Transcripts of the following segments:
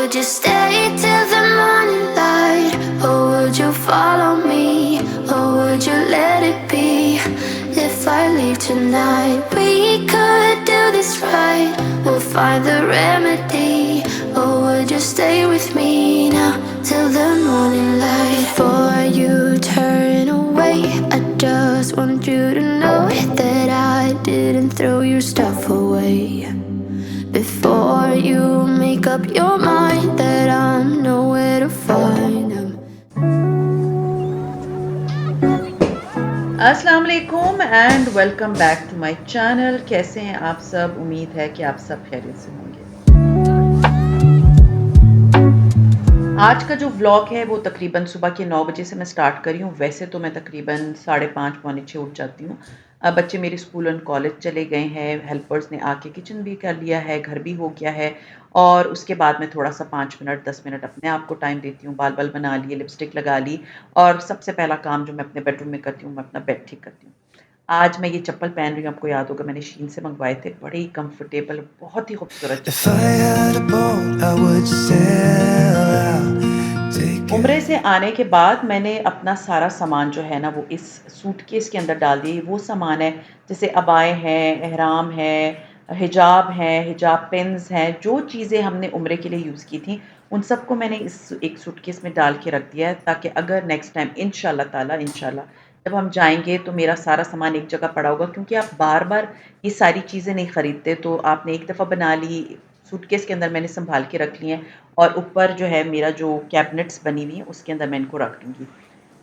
would you stay till the morning light? Or would you follow me? Or would you let it be? If I leave tonight, we could do this right. We'll find the remedy. Or would you stay with me now till the morning light? Before you turn away, I just want you to know that I didn't throw your stuff away. Before you make up your mind that I'm nowhere to find them. अस्सलाम वालेकुम and welcome back to my channel. कैसे हैं आप सब? उम्मीद है कि आप सब खैरियत से होंगे। आज का जो व्लॉग है वो तकरीबन सुबह के 9 बजे से मैं स्टार्ट करी हूँ। वैसे तो मैं तकरीबन 5:30 पौने 6 उठ जाती हूँ। अब बच्चे मेरे स्कूल और कॉलेज चले गए हैं, हेल्पर्स ने आके किचन भी कर लिया है, घर भी हो गया है और उसके बाद मैं थोड़ा सा 5 मिनट 10 मिनट अपने आप को टाइम देती हूँ। बाल बना लिए, लिपस्टिक लगा ली और सबसे पहला काम जो मैं अपने बेडरूम में करती हूँ, मैं अपना बेड ठीक करती हूँ। आज मैं ये चप्पल पहन रही हूँ, आपको याद होगा मैंने शीन से मंगवाए थे, बड़े ही कंफर्टेबल, बहुत ही खूबसूरत If चप्पल I है। had a boat, I would sail out, take उम्रे it. से आने के बाद मैंने अपना सारा सामान जो है ना वो इस सूटकेस के अंदर डाल दिए। वो सामान है जैसे अबाएँ हैं, एहराम है, हिजाब पिन्स हैं, जो चीज़ें हमने उम्रे के लिए यूज़ की थी, उन सबको मैंने इस एक सूटकेस में डाल के रख दिया है ताकि अगर नेक्स्ट टाइम इंशाल्लाह जब हम जाएँगे तो मेरा सारा सामान एक जगह पड़ा होगा, क्योंकि आप बार-बार ये सारी चीज़ें नहीं खरीदते। तो आपने एक दफ़ा बना ली, सूटकेस के अंदर मैंने सँभाल के रख ली हैं और ऊपर जो है मेरा जो कैबिनेट्स बनी हुई हैं उसके अंदर मैं इनको रख दूँगी।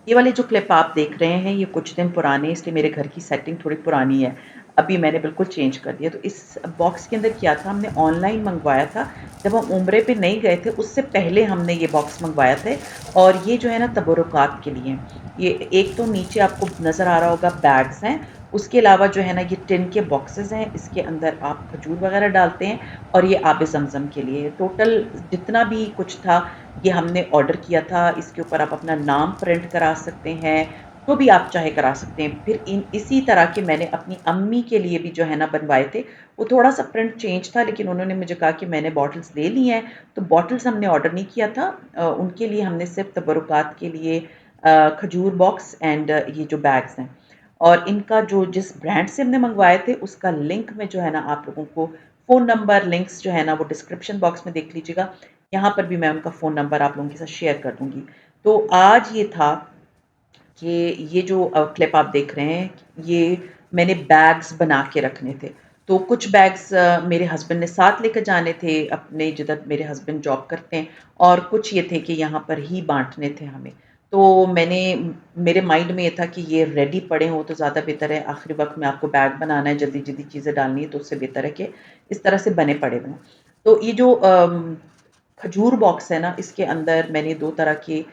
ये वाले जो क्लिप आप देख रहे हैं ये कुछ दिन पुराने हैं, इसलिए मेरे घर की सेटिंग थोड़ी पुरानी है। अभी मैंने बिल्कुल चेंज कर दिया। तो इस बॉक्स के अंदर क्या था, हमने ऑनलाइन मंगवाया था। जब हम उम्रे पे नहीं गए थे उससे पहले हमने ये बॉक्स मंगवाया थे और ये जो है ना तबरुकात के लिए हैं। ये एक तो नीचे आपको नज़र आ रहा होगा बैग्स हैं, उसके अलावा जो है ना ये टिन के बॉक्सेस हैं, इसके अंदर आप खजूर वगैरह डालते हैं और ये आब ज़मज़म के लिए। टोटल जितना भी कुछ था ये हमने ऑर्डर किया था। इसके ऊपर आप अपना नाम प्रिंट करा सकते हैं, जो भी आप चाहे करा सकते हैं। फिर इसी तरह के मैंने अपनी अम्मी के लिए भी जो है ना बनवाए थे। वो थोड़ा-सा प्रिंट चेंज था, लेकिन उन्होंने मुझे कहा कि मैंने बॉटल्स ले ली हैं, तो बॉटल्स हमने ऑर्डर नहीं किया था। उनके लिए हमने सिर्फ़ तबरुकात के लिए खजूर बॉक्स एंड ये जो बैग्स हैं और इनका जो जिस ब्रांड से हमने मँगवाए थे उसका लिंक में जो है ना आप लोगों को फ़ोन नंबर, लिंक्स जो है ना वो डिस्क्रिप्शन बॉक्स में देख लीजिएगा। यहाँ पर भी मैं उनका फ़ोन नंबर आप लोगों के साथ शेयर कर दूँगी। तो आज ये था कि ये जो क्लिप आप देख रहे हैं, ये मैंने बैग्स बना के रखने थे। तो कुछ बैग्स मेरे हस्बैंड ने साथ लेकर जाने थे अपने जिधर मेरे हस्बैंड जॉब करते हैं और कुछ ये थे कि यहाँ पर ही बाँटने थे हमें। तो मेरे माइंड में ये था कि ये रेडी पड़े हों तो ज़्यादा बेहतर है, आखिरी वक़्त में आपको बैग बनाना है, जल्दी-जल्दी चीज़ें डालनी है तो उससे बेहतर है कि इस तरह से बने पड़े हों। तो ये जो खजूर बॉक्स है ना, इसके अंदर मैंने 2 तरह के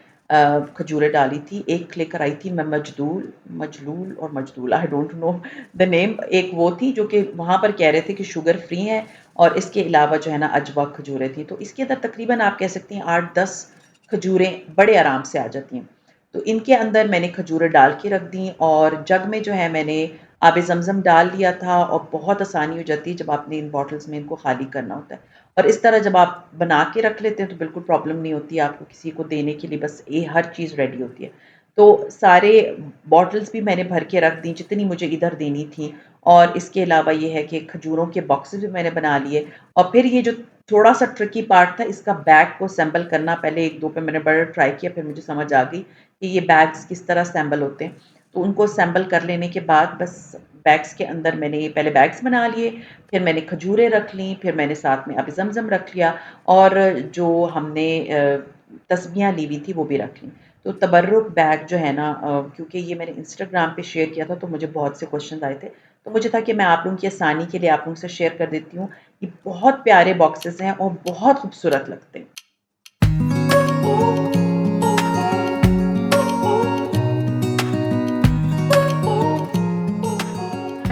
खजूरें डाली थी। एक लेकर आई थी मैं मजलूल और मजदूल, I don't know the name. एक वो थी जो कि वहाँ पर कह रहे थे कि शुगर फ्री है और इसके अलावा जो है ना अजवा खजूरें थी। तो इसके अंदर तकरीबन आप कह सकती हैं 8-10 खजूरें बड़े आराम से आ जाती हैं। तो इनके अंदर मैंने खजूरें डाल के रख दी और जग में जो है मैंने आब ज़मज़म डाल लिया था और बहुत आसानी हो जाती है जब आपने इन बॉटल्स में इनको खाली करना होता है। और इस तरह जब आप बना के रख लेते हैं तो बिल्कुल प्रॉब्लम नहीं होती है आपको किसी को देने के लिए, बस ये हर चीज़ रेडी होती है। तो सारे बॉटल्स भी मैंने भर के रख दी जितनी मुझे इधर देनी थी और इसके अलावा ये है कि खजूरों के बॉक्सेस भी मैंने बना लिए और फिर ये जो थोड़ा-सा ट्रिकी पार्ट था इसका बैग को असेंबल करना, पहले 1-2 पे मैंने बड़ा ट्राई किया, फिर मुझे समझ आ गई कि ये बैग्स किस तरह असेंबल होते हैं। तो उनको असेंबल कर लेने के बाद बस बैग्स के अंदर मैंने पहले बैग्स बना लिए, फिर मैंने खजूरें रख लीं, फिर मैंने साथ में आब ज़मज़म रख लिया और जो हमने तस्बियाँ ली हुई थी वो भी रख लीं। तो तबर्रुक बैग जो है ना क्योंकि ये मैंने इंस्टाग्राम पे शेयर किया था तो मुझे बहुत से क्वेश्चन आए थे। तो मुझे था कि मैं आप लोगों की आसानी के लिए आप लोगों से शेयर कर देती हूँ। ये बहुत प्यारे बॉक्सेस हैं और बहुत खूबसूरत लगते हैं।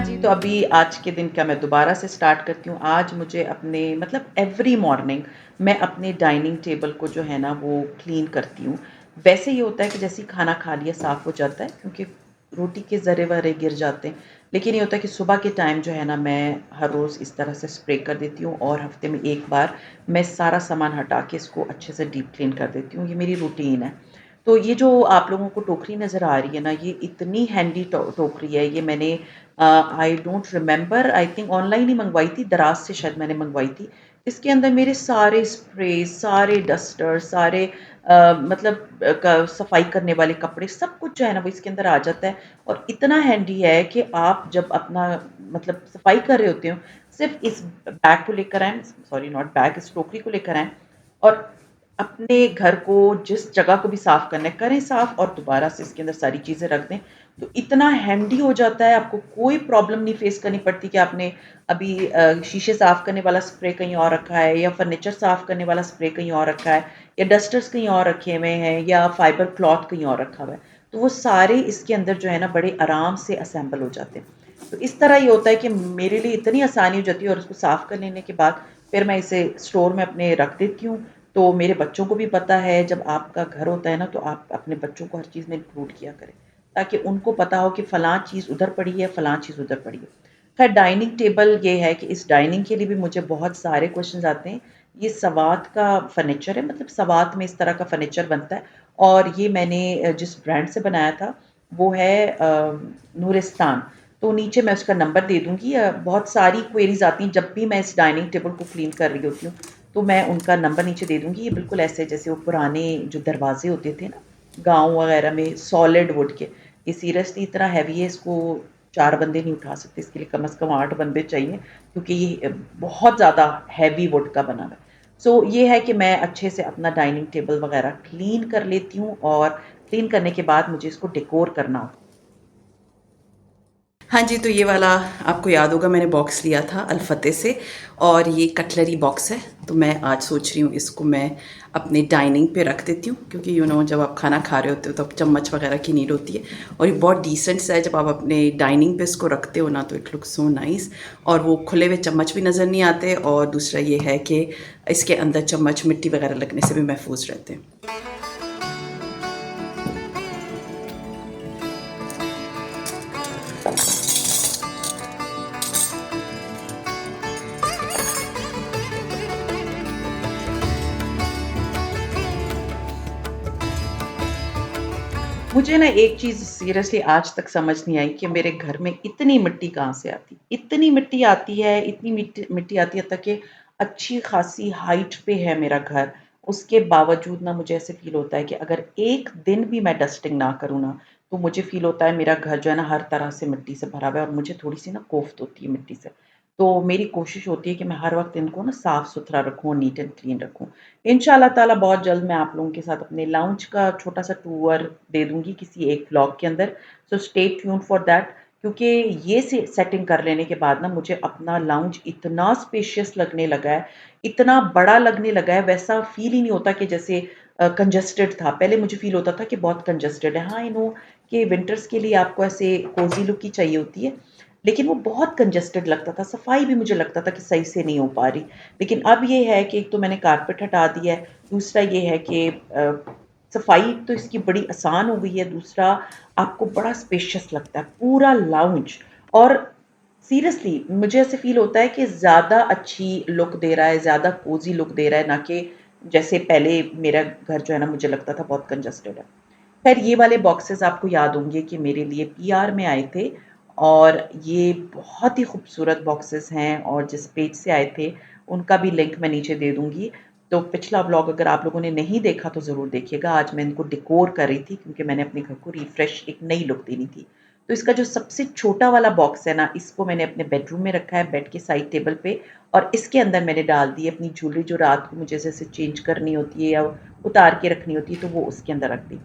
जी, तो अभी आज के दिन का मैं दोबारा से स्टार्ट करती हूँ। आज मुझे अपने मतलब एवरी मॉर्निंग मैं अपने डाइनिंग टेबल को जो है ना वो क्लीन करती हूँ। वैसे ये होता है कि जैसे ही खाना खा लिया साफ़ हो जाता है, क्योंकि रोटी के ज़रे-वरे गिर जाते हैं। लेकिन ये होता है कि सुबह के टाइम जो है ना मैं हर रोज़ इस तरह से स्प्रे कर देती हूँ और हफ़्ते में 1 बार मैं सारा सामान हटा के इसको अच्छे से डीप क्लीन कर देती हूँ, ये मेरी रूटीन है। तो ये जो आप लोगों को टोकरी नज़र आ रही है ना, ये इतनी हैंडी टोकरी है, ये मैंने I don't remember, I think online ही मँगवाई थी, दराज़ से शायद मैंने मँगवाई थी। इसके अंदर मेरे सारे स्प्रे, सारे डस्टर, सारे मतलब क सफाई करने वाले कपड़े, सब कुछ जो है ना वो इसके अंदर आ जाता है और इतना हैंडी है कि आप जब अपना मतलब सफाई कर रहे होते हो, सिर्फ़ इस बैग को लेकर आएँ, सॉरी नॉट बैग, इस टोकरी को लेकर आएँ और अपने घर को जिस जगह को भी साफ़ करना है, करें साफ़ और दोबारा से इसके अंदर सारी चीज़ें रख दें। तो इतना हैंडी हो जाता है, आपको कोई प्रॉब्लम नहीं फ़ेस करनी पड़ती कि आपने अभी शीशे साफ़ करने वाला स्प्रे कहीं और रखा है या फर्नीचर साफ़ करने वाला स्प्रे कहीं और रखा है या डस्टर्स कहीं और रखे हुए हैं या फाइबर क्लॉथ कहीं और रखा हुआ है। तो वो सारे इसके अंदर जो है ना बड़े आराम से असेंबल हो जाते हैं। तो इस तरह ये होता है कि मेरे लिए इतनी आसानी हो जाती है और उसको साफ़ कर लेने के बाद फिर मैं इसे स्टोर में अपने रख देती हूँ। तो मेरे बच्चों को भी पता है जब आपका घर होता है ना तो आप अपने बच्चों को हर चीज़ में इंक्लूड किया करें, ताकि उनको पता हो कि फ़लाँ चीज़ उधर पड़ी है, फ़लाँ चीज़ उधर पड़ी है। खैर डाइनिंग टेबल ये है कि इस डाइनिंग के लिए भी मुझे बहुत सारे क्वेश्चन्स आते हैं। ये सवात का फर्नीचर है, मतलब सवात में इस तरह का फर्नीचर बनता है और ये मैंने जिस ब्रांड से बनाया था वो है नूरिस्तान। तो नीचे मैं उसका नंबर दे दूँगी। बहुत सारी क्वेरीज़ आती हैं जब भी मैं इस डाइनिंग टेबल को क्लीन कर रही होती हूँ, तो मैं उनका नंबर नीचे दे दूँगी। ये बिल्कुल ऐसे जैसे वो पुराने जो दरवाज़े होते थे ना, गाँव वगैरह में सॉलिड वुड के। ये सीरियसली इतना हेवी है, इसको 4 बंदे नहीं उठा सकते, इसके लिए कम से कम 8 बंदे चाहिए क्योंकि ये बहुत ज़्यादा हेवी वुड का बना हुआ है। सो ये है कि मैं अच्छे से अपना डाइनिंग टेबल वगैरह क्लीन कर लेती हूँ और क्लीन करने के बाद मुझे इसको डेकोर करना होता है। हाँ जी, तो ये वाला आपको याद होगा मैंने बॉक्स लिया था अल-फतेह से और ये कटलरी बॉक्स है। तो मैं आज सोच रही हूँ इसको मैं अपने डाइनिंग पे रख देती हूँ क्योंकि जब आप खाना खा रहे होते हो तो चम्मच वगैरह की नीड होती है और ये बहुत डिसेंट सा है। जब आप अपने डाइनिंग पे इसको रखते हो ना तो इट लुक्स सो नाइस और वो खुले हुए चम्मच भी नज़र नहीं आते और दूसरा ये है कि इसके अंदर चम्मच मिट्टी वगैरह लगने से भी महफूज रहते हैं। मुझे ना एक चीज़ सीरियसली आज तक समझ नहीं आई कि मेरे घर में इतनी मिट्टी कहाँ से आती? इतनी मिट्टी आती है, इतनी मिट्टी मिट्टी आती है तक कि अच्छी खासी हाइट पे है मेरा घर। उसके बावजूद ना मुझे ऐसे फ़ील होता है कि अगर एक दिन भी मैं डस्टिंग ना करूँ ना, तो मुझे फ़ील होता है मेरा घर जो है ना हर तरह से मिट्टी से भरा हुआ है और मुझे थोड़ी-सी ना कोफ्त होती है मिट्टी से। तो मेरी कोशिश होती है कि मैं हर वक़्त इनको ना साफ़-सुथरा रखूँ, नीट एंड क्लीन रखूँ। इंशाअल्लाह ताला बहुत जल्द मैं आप लोगों के साथ अपने लाउंज का छोटा-सा टूर दे दूँगी किसी एक व्लॉग के अंदर। So stay tuned for that क्योंकि ये से सेटिंग कर लेने के बाद ना मुझे अपना लाउंज इतना स्पेशियस लगने लगा है, इतना बड़ा लगने लगा है, वैसा फ़ील ही नहीं होता कि जैसे कंजेस्टेड था। पहले मुझे फ़ील होता था कि बहुत कंजेस्टेड है। हाँ, आई नो कि विंटर्स के लिए आपको ऐसे कोज़ी लुक ही चाहिए होती है, लेकिन वो बहुत कंजेस्टेड लगता था। सफाई भी मुझे लगता था कि सही से नहीं हो पा रही। लेकिन अब ये है कि एक तो मैंने कारपेट हटा दिया है, दूसरा ये है कि सफाई तो इसकी बड़ी आसान हो गई है, दूसरा आपको बड़ा स्पेशियस लगता है, पूरा लाउंज और सीरियसली मुझे ऐसे फ़ील होता है कि ज़्यादा अच्छी लुक दे रहा है, ज़्यादा कोज़ी लुक दे रहा है, ना कि जैसे पहले मेरा घर जो है ना मुझे लगता था बहुत कंजेस्टेड है। ख़ैर ये वाले बॉक्सेस आपको याद होंगे कि मेरे लिए पीआर में आए थे और ये बहुत ही खूबसूरत बॉक्सेस हैं और जिस पेज से आए थे, उनका भी लिंक मैं नीचे दे दूँगी। तो पिछला व्लॉग अगर आप लोगों ने नहीं देखा तो ज़रूर देखिएगा। आज मैं इनको डेकोर कर रही थी क्योंकि मैंने अपने घर को रिफ्रेश एक नई लुक देनी थी। तो इसका जो सबसे छोटा वाला बॉक्स है ना, इसको मैंने अपने बेडरूम में रखा है, बेड के साइड टेबल पे और इसके अंदर मैंने डाल दी अपनी ज्वेलरी जो रात को मुझे जैसे चेंज करनी होती है या उतार के रखनी होती है, तो वो उसके अंदर रख दी।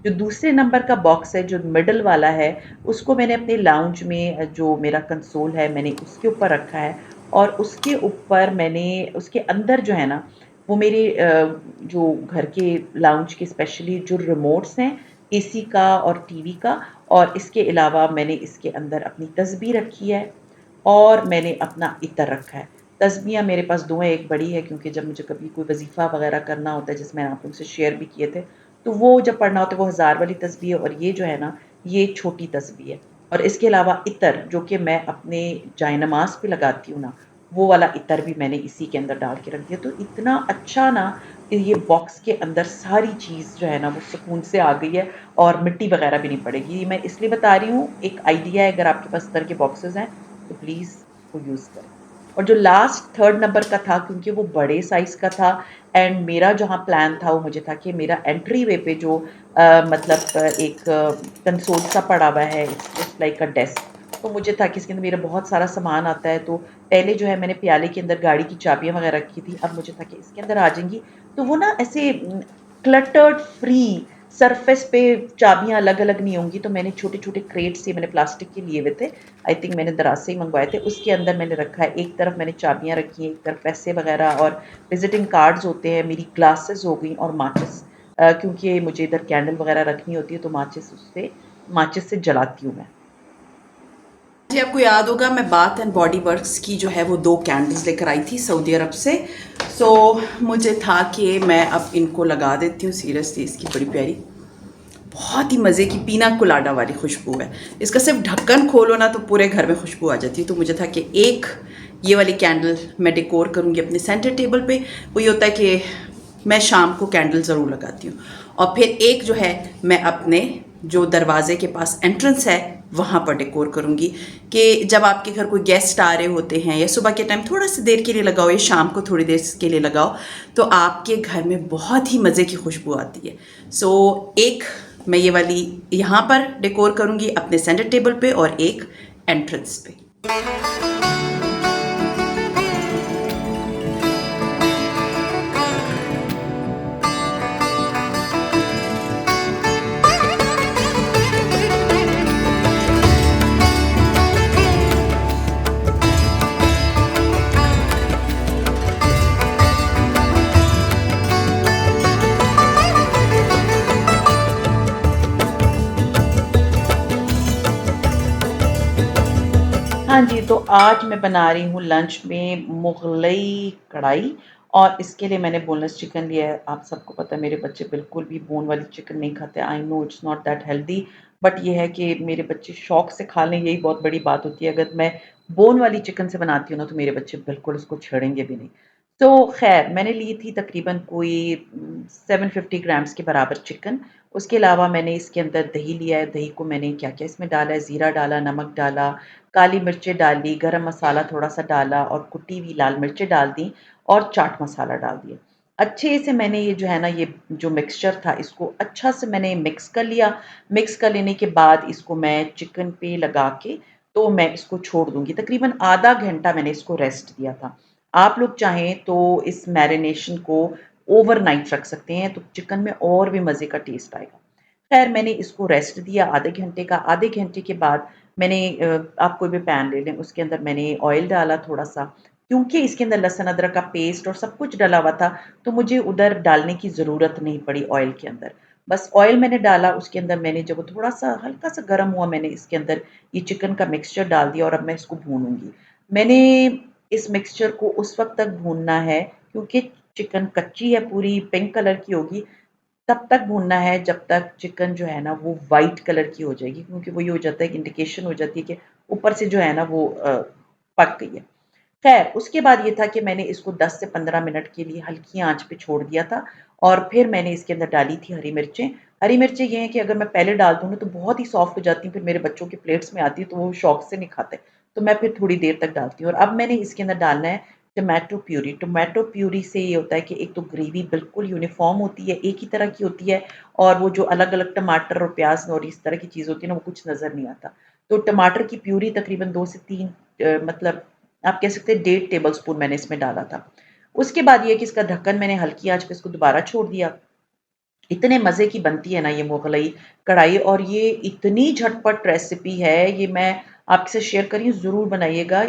जो दूसरे नंबर का बॉक्स है, जो मिडल वाला है, उसको मैंने अपने लाउंज में जो मेरा कंसोल है, मैंने उसके ऊपर रखा है और उसके ऊपर मैंने उसके अंदर जो है ना, वो मेरे जो घर के लाउंज के स्पेशली जो रिमोट्स हैं, एसी का और टीवी का और इसके अलावा मैंने इसके अंदर अपनी तस्बीह रखी है और मैंने अपना इत्र रखा है। तस्बीहें मेरे पास 2 हैं, एक बड़ी है क्योंकि जब मुझे कभी कोई वज़ीफ़ा वग़ैरह करना होता है, जैसे मैंने आप लोगों से शेयर भी किए थे, तो वो जब पढ़ना होता है वो 1000 वाली तस्बीह है और ये जो है ना, ये छोटी तस्बीह है और इसके अलावा इत्र जो कि मैं अपने जायनमाज़ पे लगाती हूँ ना, वो वाला इत्र भी मैंने इसी के अंदर डाल के रख दिया। तो इतना अच्छा ना ये बॉक्स के अंदर सारी चीज़ जो है ना वो सुकून से आ गई है और मिट्टी वग़ैरह भी नहीं पड़ेगी। ये मैं इसलिए बता रही हूँ, एक आइडिया है, अगर आपके पास इस तरह के बॉक्सेज़ हैं, तो प्लीज़ उसको यूज़ करें। और जो लास्ट 3rd नंबर का था, क्योंकि वो बड़े साइज़ का था एंड मेरा जहाँ प्लान था वो मुझे था कि मेरा एंट्री वे पे जो मतलब एक कंसोल सा पड़ा हुआ है, it's just like a desk. तो मुझे था कि इसके अंदर मेरा बहुत सारा सामान आता है, तो पहले जो है मैंने प्याले के अंदर गाड़ी की चाबियाँ वग़ैरह रखी थी, अब मुझे था कि इसके अंदर आ जाएँगी, तो वो ना ऐसे क्लटर्ड फ्री सरफेस पे चाबियाँ अलग-अलग नहीं होंगी, तो मैंने छोटे-छोटे क्रेट्स ये मैंने प्लास्टिक के लिए हुए थे, आई थिंक मैंने दराज़ से ही मँगवाए थे, उसके अंदर मैंने रखा है, एक तरफ मैंने चाबियाँ रखी हैं, एक तरफ पैसे वग़ैरह और विज़िटिंग कार्ड्स होते हैं, मेरी ग्लासेस हो गई और माचिस, क्योंकि मुझे इधर कैंडल वग़ैरह रखनी होती है, तो माचिस से जलाती हूँ मैं। जी, आपको याद होगा मैं बाथ एंड बॉडी वर्क्स की जो है वो 2 कैंडल्स लेकर आई थी सऊदी अरब से। सो मुझे था कि मैं अब इनको लगा देती हूँ। सीरियसली इसकी बड़ी प्यारी, बहुत ही मज़े की पीना कोलाडा वाली खुशबू है। इसका सिर्फ ढक्कन खोलो ना तो पूरे घर में खुशबू आ जाती है। तो मुझे था कि एक ये वाली कैंडल मैं डेकोर करूँगी अपने सेंटर टेबल पे। वो ये होता है कि मैं शाम को कैंडल ज़रूर लगाती हूँ। और फिर एक जो है मैं अपने जो दरवाजे के पास एंट्रेंस है वहाँ पर डेकोर करूँगी कि जब आपके घर कोई गेस्ट आ रहे होते हैं या सुबह के टाइम थोड़ा सी देर के लिए लगाओ या शाम को थोड़ी देर के लिए लगाओ तो आपके घर में बहुत ही मज़े की खुशबू आती है। सो एक मैं ये वाली यहाँ पर डेकोर करूँगी अपने सेंटर टेबल पे और एक एंट्रेंस पे। हाँ जी, तो आज मैं बना रही हूँ लंच में मुग़लई कढ़ाई और इसके लिए मैंने बोनलेस चिकन लिया है। आप सबको पता है मेरे बच्चे बिल्कुल भी बोन वाली चिकन नहीं खाते। I know it's not that healthy, but ये है कि मेरे बच्चे शौक से खा लें, यही बहुत बड़ी बात होती है। अगर मैं बोन वाली चिकन से बनाती हूँ ना तो मेरे बच्चे बिल्कुल उसको छेड़ेंगे भी नहीं। तो ख़ैर मैंने ली थी तकरीबन कोई 750 ग्राम्स के बराबर चिकन। उसके अलावा मैंने इसके अंदर दही लिया है। दही को मैंने क्या-क्या इसमें डाला है, ज़ीरा डाला, नमक डाला, काली मिर्चें डाली, गरम मसाला थोड़ा-सा डाला और कुटी हुई लाल मिर्चें डाल दी और चाट मसाला डाल दिया। अच्छे से मैंने ये जो है ना, ये जो मिक्सचर था इसको अच्छा से मैंने मिक्स कर लिया। मिक्स कर लेने के बाद इसको मैं चिकन पे लगा के तो मैं इसको छोड़ दूँगी। तकरीबन आधा घंटा मैंने इसको रेस्ट दिया था। आप लोग चाहें तो इस मैरिनेशन को ओवरनाइट रख सकते हैं, तो चिकन में और भी मज़े का टेस्ट आएगा। ख़ैर मैंने इसको रेस्ट दिया आधे घंटे का। आधे घंटे के बाद मैंने आप कोई भी पैन ले लें, उसके अंदर मैंने ऑयल डाला थोड़ा-सा, क्योंकि इसके अंदर लहसुन अदरक का पेस्ट और सब कुछ डला हुआ था, तो मुझे उधर डालने की ज़रूरत नहीं पड़ी ऑयल के अंदर। बस ऑयल मैंने डाला, उसके अंदर मैंने जब वो थोड़ा-सा हल्का-सा गरम हुआ, मैंने इसके अंदर ये चिकन का मिक्सचर डाल दिया और अब मैं इसको भूनूँगी। मैंने इस मिक्सचर को उस वक़्त तक भूनना है, क्योंकि चिकन कच्ची है, पूरी पिंक कलर की होगी, तब तक भूनना है जब तक चिकन जो है ना वो व्हाइट कलर की हो जाएगी, क्योंकि वो ये हो जाता है कि इंडिकेशन हो जाती है कि ऊपर से जो है ना वो पक गई है। ख़ैर उसके बाद ये था कि मैंने इसको 10 से 15 मिनट के लिए हल्की आँच पे छोड़ दिया था और फिर मैंने इसके अंदर डाली थी हरी मिर्चें। हरी मिर्चें ये हैं कि अगर मैं पहले डाल दूँ ना तो बहुत ही सॉफ्ट हो जाती हैं, फिर मेरे बच्चों के प्लेट्स में आती है तो वो शौक से नहीं खाते। तो मैं फिर थोड़ी देर तक डालती हूँ और अब मैंने इसके अंदर डालना है टोमेटो प्यूरी। टोमेटो प्यूरी से ये होता है कि एक तो ग्रेवी बिल्कुल यूनिफ़ॉर्म होती है, एक ही तरह की होती है और वो जो अलग-अलग टमाटर और प्याज़ और इस तरह की चीज़ होती है ना, वो कुछ नज़र नहीं आता। तो टमाटर की प्यूरी तकरीबन 2 से 3 मतलब आप कह सकते हैं 1.5 टेबल स्पून मैंने इसमें डाला था। उसके बाद ये है कि इसका ढक्कन मैंने हल्की आँच पे इसको दोबारा छोड़ दिया। इतने मज़े की बनती है ना ये मुग़लई कढ़ाई और ये इतनी झटपट रेसिपी है, ये मैं आपसे शेयर कर रही हूँ, ज़रूर बनाइएगा।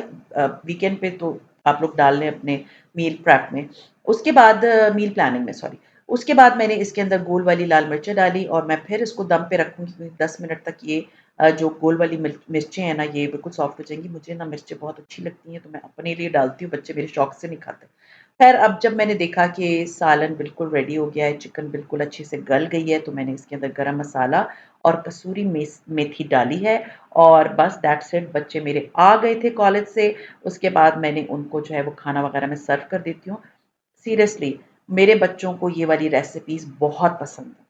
वीकेंड पे तो आप लोग डाल लें अपने मील प्रेप में। उसके बाद मील प्लानिंग में सॉरी। उसके बाद मैंने इसके अंदर गोल वाली लाल मिर्चें डाली और मैं फिर इसको दम पे रखूँगी क्योंकि 10 मिनट तक ये जो गोल वाली मिर्चें हैं ना, ये बिल्कुल सॉफ्ट हो जाएँगी। मुझे ना मिर्चें बहुत अच्छी लगती हैं, तो मैं अपने लिए डालती हूँ, बच्चे मेरे शौक से नहीं खाते। खैर अब जब मैंने देखा कि सालन बिल्कुल रेडी हो गया है, चिकन बिल्कुल अच्छे से गल गई है, तो मैंने इसके अंदर गरम मसाला और कसूरी मेथी डाली है और बस दैट्स इट। बच्चे मेरे आ गए थे कॉलेज से, उसके बाद मैंने उनको जो है वो खाना वगैरह मैं सर्व कर देती हूँ। सीरियसली मेरे बच्चों को ये वाली रेसिपीज़ बहुत पसंद है।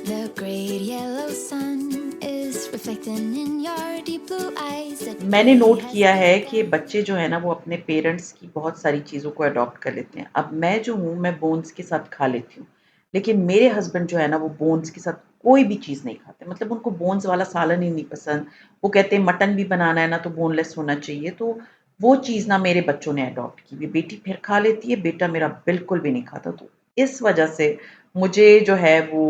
The great yellow sun is reflecting in your deep blue eyes. That मैंने really नोट has किया me है कि down. बच्चे जो है ना वो अपने पेरेंट्स की बहुत सारी चीज़ों को अडॉप्ट कर लेते हैं। अब मैं जो हूँ मैं बोन्स के साथ खा लेती हूँ, लेकिन मेरे हस्बैंड जो है ना वो बोन्स के साथ कोई भी चीज़ नहीं खाते। मतलब उनको बोन्स वाला सालन ही नहीं पसंद। वो कहते हैं मटन भी बनाना है ना तो बोनलेस होना चाहिए। तो वो चीज़ ना मेरे बच्चों ने अडॉप्ट की हुई। बेटी फिर खा लेती है, बेटा मेरा बिल्कुल भी नहीं खाता। तो इस वजह से मुझे जो है वो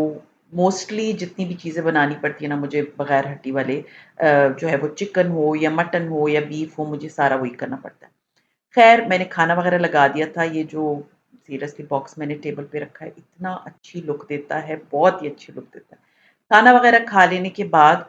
मोस्टली जितनी भी चीज़ें बनानी पड़ती है ना मुझे बगैर हड्डी वाले जो है वो चिकन हो या मटन हो या बीफ हो, मुझे सारा वही करना पड़ता है। ख़ैर मैंने खाना वग़ैरह लगा दिया था, ये जो सीरियसली बॉक्स मैंने टेबल पे रखा है, इतना अच्छी लुक देता है, बहुत ही अच्छी लुक देता है। खाना वग़ैरह खा लेने के बाद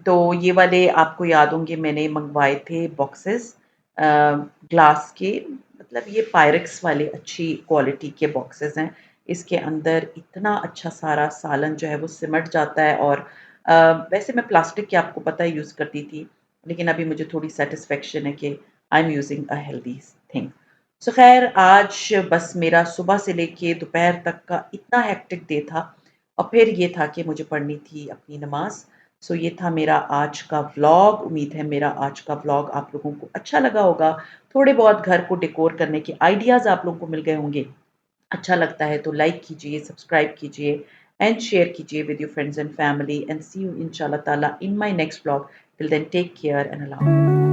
तो ये वाले आपको याद होंगे मैंने मँगवाए थे बॉक्सेस ग्लास के, मतलब ये पायरेक्स वाले अच्छी क्वालिटी के बॉक्सेस हैं। इसके अंदर इतना अच्छा सारा सालन जो है वो सिमट जाता है और अ, वैसे मैं प्लास्टिक की आपको पता है यूज़ करती थी, लेकिन अभी मुझे थोड़ी सैटिस्फैक्शन है कि I am using a healthy thing. So ख़ैर आज बस मेरा सुबह से लेके दोपहर तक का इतना हेक्टिक डे था और फिर ये था कि मुझे पढ़नी थी अपनी नमाज़। सो ये था मेरा आज का व्लॉग। उम्मीद है मेरा आज का व्लॉग आप लोगों को अच्छा लगा होगा। थोड़े बहुत घर को डेकोर करने के आइडियाज़ आप लोगों को मिल गए होंगे। अच्छा लगता है तो लाइक कीजिए, सब्सक्राइब कीजिए एंड शेयर कीजिए with your friends and family and see you इंशाल्लाह ताला in my next vlog. Till then take care and अल्लाह हाफ़िज़।